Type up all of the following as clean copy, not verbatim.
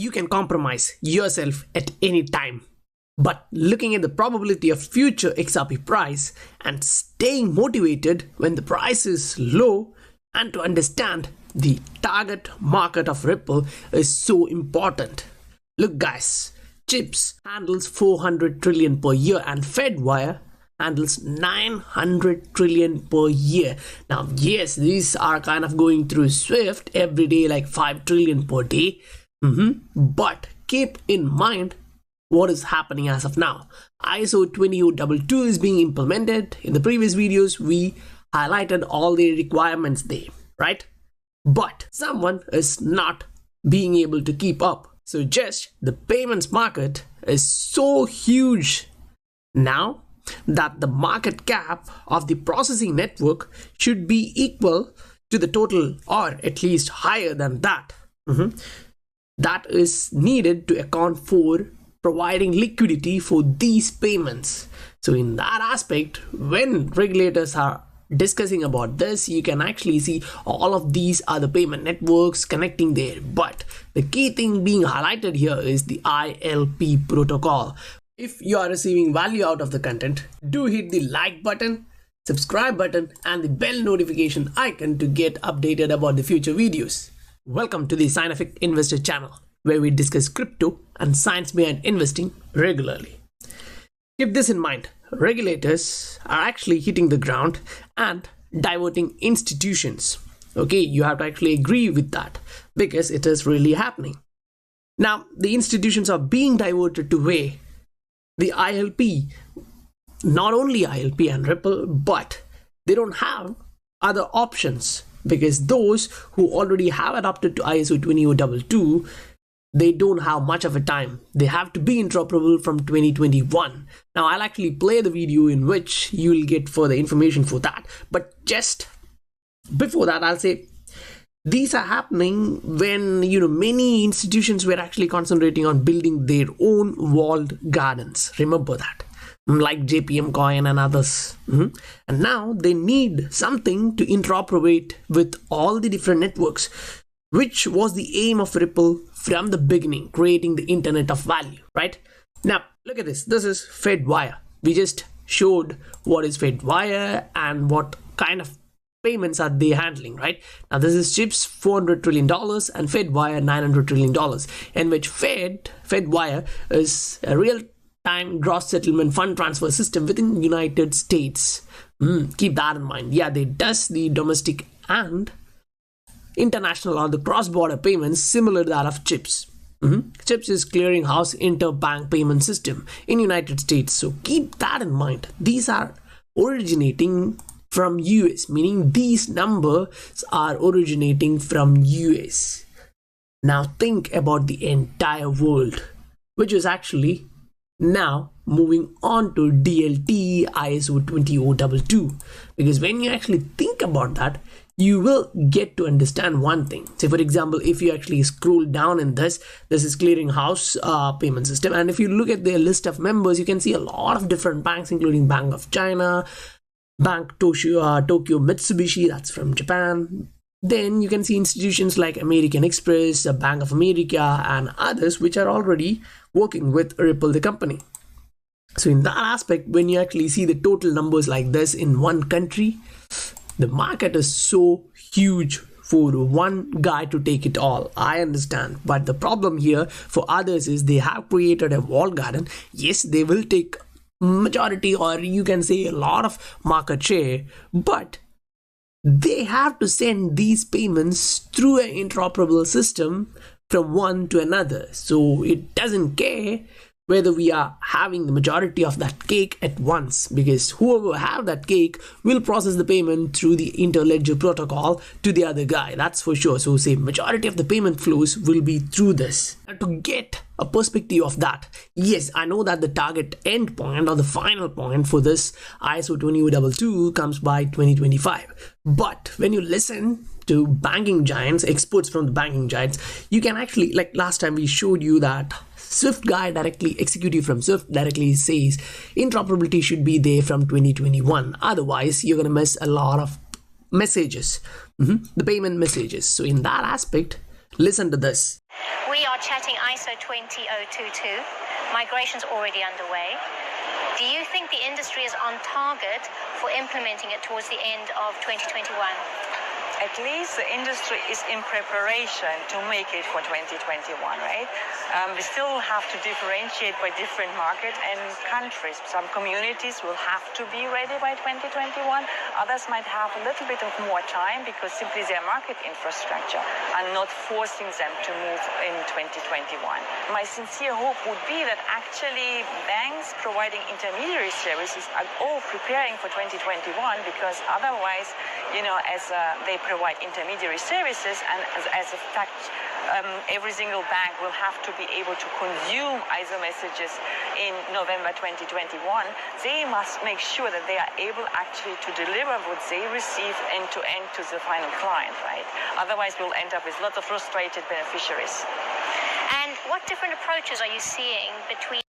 You can compromise yourself at any time. But looking at the probability of future XRP price and staying motivated when the price is low and to understand the target market of Ripple is so important. Look guys, chips handles 400 trillion per year and Fedwire handles 900 trillion per year. Now yes, these are kind of going through Swift every day like 5 trillion per day. But keep in mind what is happening as of now. ISO 20022 is being implemented. In the previous videos, we highlighted all the requirements there, right? But someone is not being able to keep up. So just the payments market is so huge now that the market cap of the processing network should be equal to the total or at least higher than that. That is needed to account for providing liquidity for these payments. So in that aspect, when regulators are discussing about this, you can actually see all of these are the payment networks connecting there. But the key thing being highlighted here is the ILP protocol. If you are receiving value out of the content, do hit the like button, subscribe button and the bell notification icon to get updated about the future videos. Welcome to the Scientific Investor channel, where we discuss crypto and science behind investing regularly. Keep this in mind, regulators are actually hitting the ground and diverting institutions. Okay, you have to actually agree with that because it is really happening. Now, the institutions are being diverted to where the ILP, not only ILP and Ripple, but they don't have other options because those who already have adopted to ISO 20022, they don't have much of a time. They have to be interoperable from 2021. Now I'll actually play the video in which you will get further information for that. But just before that, I'll say these are happening when many institutions were actually concentrating on building their own walled gardens. Remember that, like JPM Coin and others. And now they need something to interoperate with all the different networks, which was the aim of Ripple from the beginning, creating the internet of value, right? Now, look at this. This is Fedwire. We just showed what is Fedwire and what kind of payments are they handling, right? Now, this is chips $400 trillion and Fedwire $900 trillion, in which Fedwire is a real-time gross settlement fund transfer system within the United States. Keep that in mind. Yeah, they does the domestic and international or the cross-border payments similar to that of chips. Chips is clearinghouse interbank payment system in United States. So keep that in mind. These are originating from US, meaning these numbers are originating from US. Now think about the entire world, which is actually now moving on to DLT ISO 20022, because when you actually think about that, you will get to understand one thing. Say for example, if you actually scroll down in this is clearinghouse payment system, and if you look at their list of members, you can see a lot of different banks, including Bank of China, Bank Tokyo Mitsubishi, that's from Japan. Then you can see institutions like American Express, Bank of America and others which are already working with Ripple the company. So in that aspect, when you actually see the total numbers like this in one country, the market is so huge for one guy to take it all. I understand, but the problem here for others is they have created a walled garden. Yes, they will take majority, or you can say a lot of market share, but they have to send these payments through an interoperable system from one to another. So it doesn't care whether we are having the majority of that cake at once, because whoever have that cake will process the payment through the interledger protocol to the other guy, that's for sure. So say majority of the payment flows will be through this. And to get a perspective of that, yes, I know that the target end point or the final point for this ISO 20022 comes by 2025, but when you listen to banking giants, experts from the banking giants, you can actually, like last time we showed you that Swift guy directly, executive from Swift directly says interoperability should be there from 2021. Otherwise, you're going to miss a lot of messages, the payment messages. So in that aspect, listen to this. We are chatting ISO 20022. Migration's already underway. Do you think the industry is on target for implementing it towards the end of 2021? At least the industry is in preparation to make it for 2021, right? We still have to differentiate by different markets and countries. Some communities will have to be ready by 2021. Others might have a little bit of more time because simply their market infrastructure are not forcing them to move in 2021. My sincere hope would be that actually banks providing intermediary services are all preparing for 2021, because otherwise, as they provide intermediary services, and as a fact, every single bank will have to be able to consume ISO messages in November 2021. They must make sure that they are able actually to deliver what they receive end to end to the final client, right? Otherwise, we'll end up with lots of frustrated beneficiaries. And what different approaches are you seeing between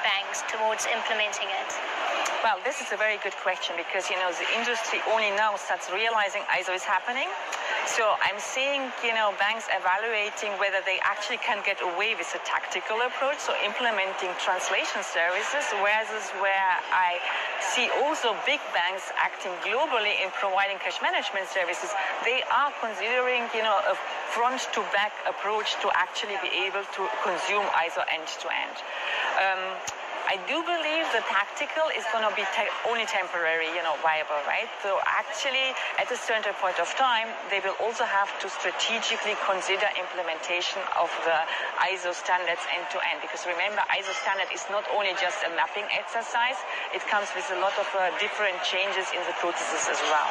banks towards implementing it? Well, this is a very good question, because, the industry only now starts realizing ISO is happening. So I'm seeing, banks evaluating whether they actually can get away with a tactical approach, so implementing translation services, whereas where I see also big banks acting globally in providing cash management services, they are considering, a front-to-back approach to actually be able to consume ISO end-to-end. I do believe the tactical is going to be only temporary, viable, right? So actually, at a certain point of time, they will also have to strategically consider implementation of the ISO standards end-to-end. Because remember, ISO standard is not only just a mapping exercise, it comes with a lot of different changes in the processes as well.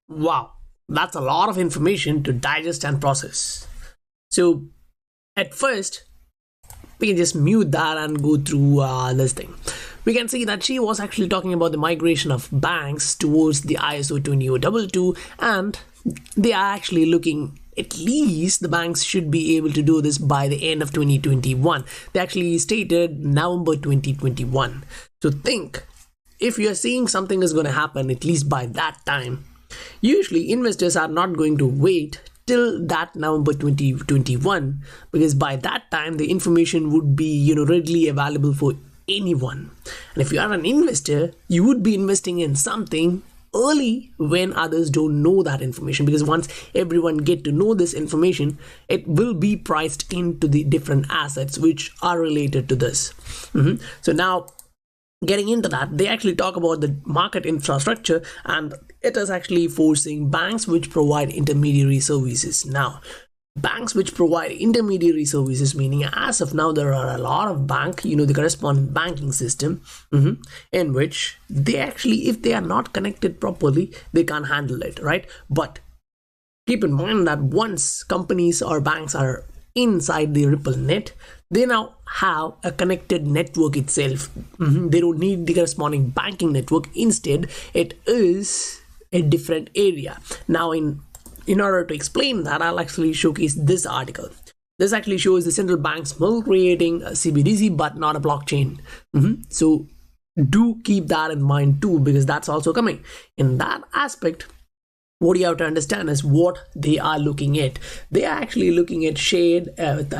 Wow, that's a lot of information to digest and process. So, at first, we can just mute that and go through this thing. We can see that she was actually talking about the migration of banks towards the ISO 20022, and they are actually looking, at least the banks should be able to do this by the end of 2021. They actually stated November 2021. So think, if you're seeing something is going to happen at least by that time, usually investors are not going to wait till that November 2021, because by that time the information would be readily available for anyone. And if you are an investor, you would be investing in something early when others don't know that information, because once everyone get to know this information, it will be priced into the different assets which are related to this. So now, getting into that, they actually talk about the market infrastructure, and it is actually forcing banks which provide intermediary services. Now, banks which provide intermediary services, meaning as of now there are a lot of bank, the corresponding banking system, in which they actually, if they are not connected properly, they can't handle it, right? But keep in mind that once companies or banks are inside the Ripple net, they now have a connected network itself. They don't need the corresponding banking network. Instead, it is a different area. Now, in order to explain that, I'll actually showcase this article. This actually shows the central banks will creating a CBDC, but not a blockchain. So do keep that in mind too, because that's also coming. In that aspect, what you have to understand is what they are looking at. They are actually looking at shared with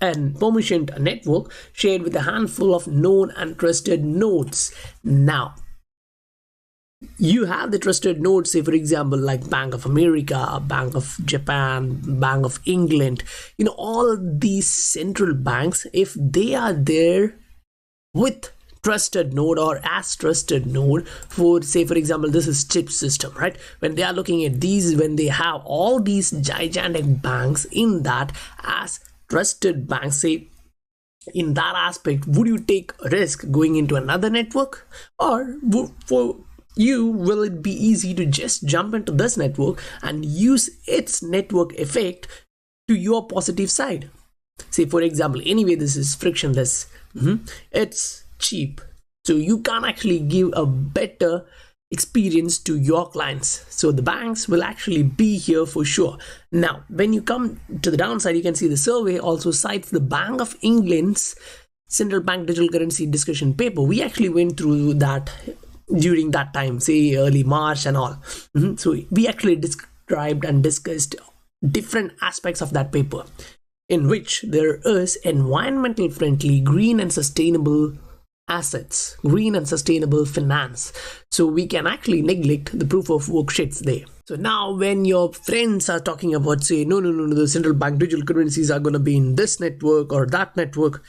and permissioned network shared with a handful of known and trusted nodes. Now, you have the trusted nodes, say for example like Bank of America, Bank of Japan, Bank of England, all these central banks, if they are there with trusted node or as trusted node for, say for example, this is chip system, right? When they are looking at these, when they have all these gigantic banks in that as trusted banks, say in that aspect, would you take a risk going into another network, or for you will it be easy to just jump into this network and use its network effect to your positive side? Say for example, anyway this is frictionless, it's cheap, so you can actually give a better experience to your clients. So the banks will actually be here for sure. Now, when you come to the downside, you can see the survey also cites the Bank of England's central bank digital currency discussion paper. We actually went through that during that time, say early March and all. So we actually described and discussed different aspects of that paper. in which there is environmental friendly, green and sustainable assets, green and sustainable finance. So we can actually neglect the proof of work shits there. So now when your friends are talking about, say, no, the central bank digital currencies are going to be in this network or that network,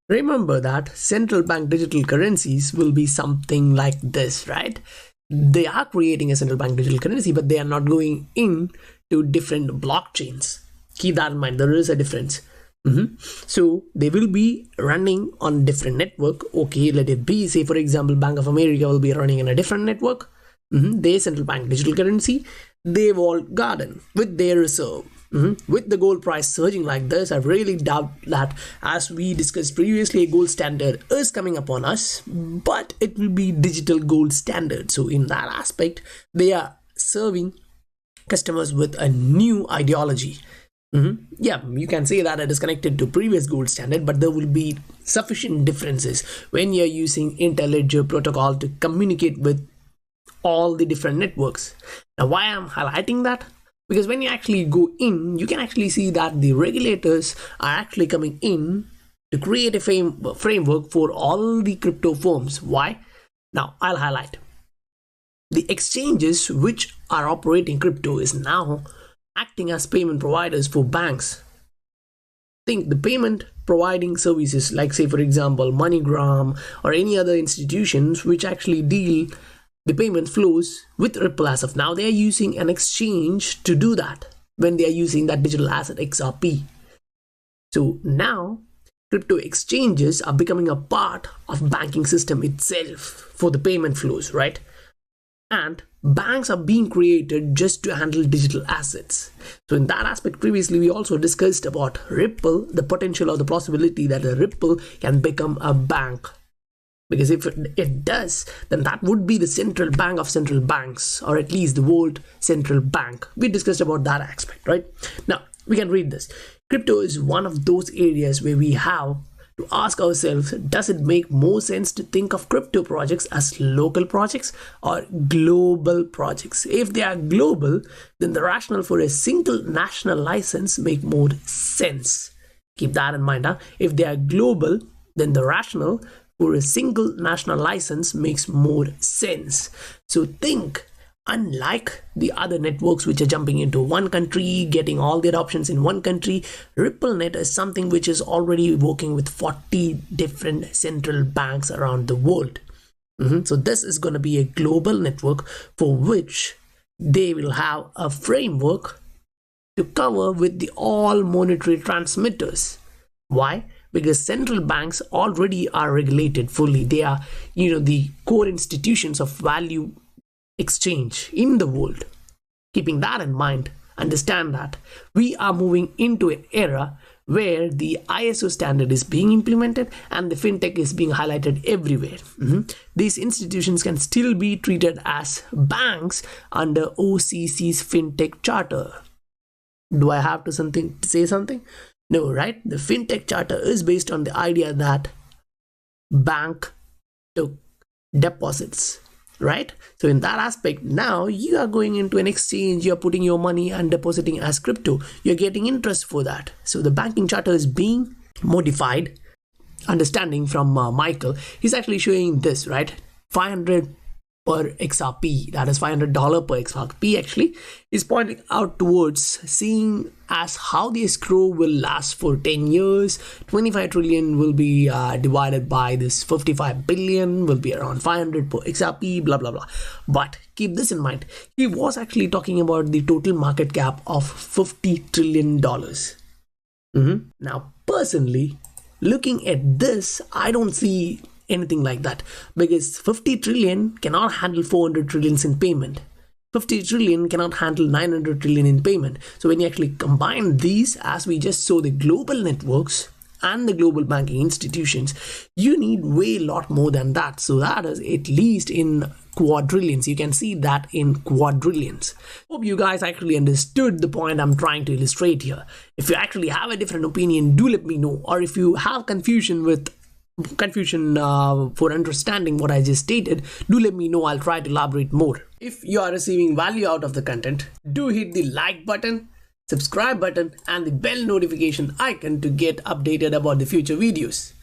remember that central bank digital currencies will be something like this, right? They are creating a central bank digital currency, but they are not going in to different blockchains. Keep that in mind. There is a difference. So they will be running on different network. Okay, let it be. Say, for example, Bank of America will be running in a different network. Their central bank digital currency, they've all gotten with their reserve. With the gold price surging like this, I really doubt that, as we discussed previously, a gold standard is coming upon us, but it will be digital gold standard. So in that aspect, they are serving customers with a new ideology. Yeah, you can say that it is connected to previous gold standard, but there will be sufficient differences when you're using interledger protocol to communicate with all the different networks. Now, why I'm highlighting that? Because when you actually go in, you can actually see that the regulators are actually coming in to create a framework for all the crypto firms. Why? Now, I'll highlight. The exchanges which are operating crypto is now acting as payment providers for banks. Think the payment providing services like, say, for example, MoneyGram or any other institutions which actually deal the payment flows with Ripple. As of now, they are using an exchange to do that when they are using that digital asset XRP. So now crypto exchanges are becoming a part of banking system itself for the payment flows, right? And banks are being created just to handle digital assets. So in that aspect, previously we also discussed about Ripple, the potential or the possibility that a Ripple can become a bank. Because if it does, then that would be the central bank of central banks, or at least the world central bank. We discussed about that aspect, right? Now, we can read this. Crypto is one of those areas where we have to ask ourselves, does it make more sense to think of crypto projects as local projects or global projects? If they are global, then the rationale for a single national license make more sense. Keep that in mind. If they are global, then the rationale for a single national license makes more sense. So think, unlike the other networks which are jumping into one country, getting all their options in one country, RippleNet is something which is already working with 40 different central banks around the world. So this is going to be a global network for which they will have a framework to cover with the all monetary transmitters. Why? Because central banks already are regulated fully. They are, the core institutions of value exchange in the world. Keeping that in mind, understand that we are moving into an era where the ISO standard is being implemented and the fintech is being highlighted everywhere. These institutions can still be treated as banks under OCC's fintech charter. Do I have to say something? No, right? The fintech charter is based on the idea that bank took deposits, right? So in that aspect, now you are going into an exchange, you're putting your money and depositing as crypto. You're getting interest for that. So the banking charter is being modified. Understanding from Michael, he's actually showing this, right? 500 per XRP, that is $500 per XRP actually, is pointing out towards seeing as how the escrow will last for 10 years. 25 trillion will be divided by this 55 billion, will be around 500 per XRP, blah blah blah. But keep this in mind, he was actually talking about the total market cap of $50 trillion. Now personally, looking at this, I don't see anything like that, because 50 trillion cannot handle 400 trillions in payment. 50 trillion cannot handle 900 trillion in payment. So when you actually combine these, as we just saw, the global networks and the global banking institutions, you need way lot more than that. So that is at least in quadrillions. You can see that in quadrillions. Hope you guys actually understood the point I'm trying to illustrate here. If you actually have a different opinion, do let me know. Or if you have confusion for understanding what I just stated, do let me know. I'll try to elaborate more. If you are receiving value out of the content, do hit the like button, subscribe button and the bell notification icon to get updated about the future videos.